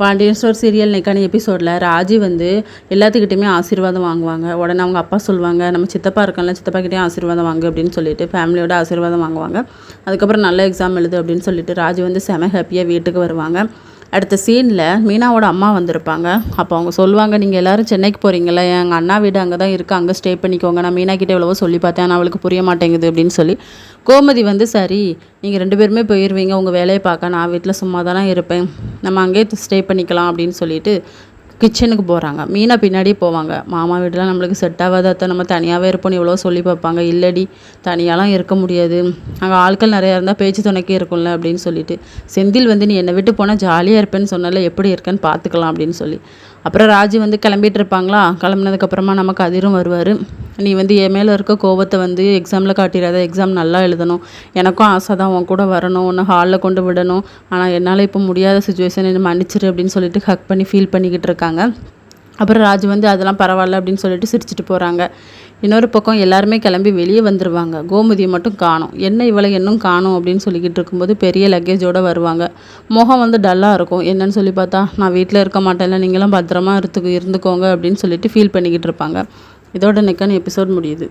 Pandian store serial இன்னைக்கான எபிசோடில் ராஜி வந்து எல்லாத்துக்கிட்டையுமே ஆசீர்வாதம் வாங்குவாங்க. உடனே அவங்க அப்பா சொல்லுவாங்க, நம்ம சித்தப்பா இருக்கான்ல, சித்தப்பா கிட்டே ஆசீர்வாதம் வாங்கு அப்படின்னு சொல்லிட்டு ஃபேமிலியோட ஆசீர்வாதம் வாங்குவாங்க. அதுக்கப்புறம் நல்ல எக்ஸாம் எழுது அப்படின்னு சொல்லிட்டு ராஜி வந்து செம ஹாப்பியாக வீட்டுக்கு வருவாங்க. அடுத்த சீனில் மீனாவோட அம்மா வந்திருப்பாங்க. அப்போ அவங்க சொல்லுவாங்க, நீங்கள் எல்லோரும் சென்னைக்கு போகிறீங்களா, எங்கள் அண்ணா வீடு அங்கே தான் இருக்குது, அங்கே ஸ்டே பண்ணிக்கோங்க, நான் மீனா கிட்டே எவ்வளவோ சொல்லி பார்த்தேன், ஆனால் அவளுக்கு புரிய மாட்டேங்குது அப்படின்னு சொல்லி கோமதி வந்து சரி நீங்கள் 2 பேருமே போயிடுவீங்க உங்கள் வேலையை பார்க்க, நான் வீட்டில் சும்மா தானே இருப்பேன், நம்ம அங்கேயே ஸ்டே பண்ணிக்கலாம் அப்படின்னு சொல்லிட்டு கிச்சனுக்கு போகிறாங்க. மீனா பின்னாடியே போவாங்க. மாமா வீடெலாம் நம்மளுக்கு செட் ஆகாத அத்தை, நம்ம தனியாகவே இருப்போம்னு எவ்வளோ சொல்லி பார்ப்பாங்க. இல்லடி தனியாலாம் இருக்க முடியாது, அங்கே ஆட்கள் நிறையா இருந்தால் பேச்சு துணைக்கே இருக்கும்ல அப்படின்னு சொல்லிட்டு செந்தில் வந்து நீ என்னை விட்டு போனால் ஜாலியாக இருப்பேன்னு சொன்னால, எப்படி இருக்கேன்னு பார்த்துக்கலாம் அப்படின்னு சொல்லி அப்புறம் ராஜி வந்து கிளம்பிட்டு இருப்பாங்களா. கிளம்புனதுக்கப்புறமா நம்ம கதிரும் வருவார். நீ வந்து என் மேலே இருக்க கோபத்தை வந்து எக்ஸாமில் காட்டிடாத, எக்ஸாம் நல்லா எழுதணும், எனக்கும் ஆசை தான் உன் கூட வரணும், உன்னை ஹாலில் கொண்டு விடணும், ஆனால் என்னால் இப்போ முடியாத சுச்சுவேஷன், என்ன மன்னிச்சிரு அப்படின்னு சொல்லிட்டு ஹக் பண்ணி ஃபீல் பண்ணிக்கிட்டு இருக்காங்க. அப்புறம் ராஜு வந்து அதெல்லாம் பரவாயில்ல அப்படின்னு சொல்லிட்டு சிரிச்சிட்டு போகிறாங்க. இன்னொரு பக்கம் எல்லாருமே கிளம்பி வெளியே வந்துடுவாங்க. கோமதியை மட்டும் காணும். என்ன இவளை இன்னும் காணும் அப்படின்னு சொல்லிக்கிட்டு இருக்கும்போது பெரிய லக்கேஜோடு வருவாங்க. முகம் வந்து டல்லாக இருக்கும். என்னன்னு சொல்லி பார்த்தா, நான் வீட்டில் இருக்க மாட்டேன்ல, நீங்களும் பத்திரமா இருந்துக்கோங்க அப்படின்னு சொல்லிட்டு ஃபீல் பண்ணிக்கிட்டு இருப்பாங்க. இதோட இன்னைக்கான எபிசோட் முடியுது.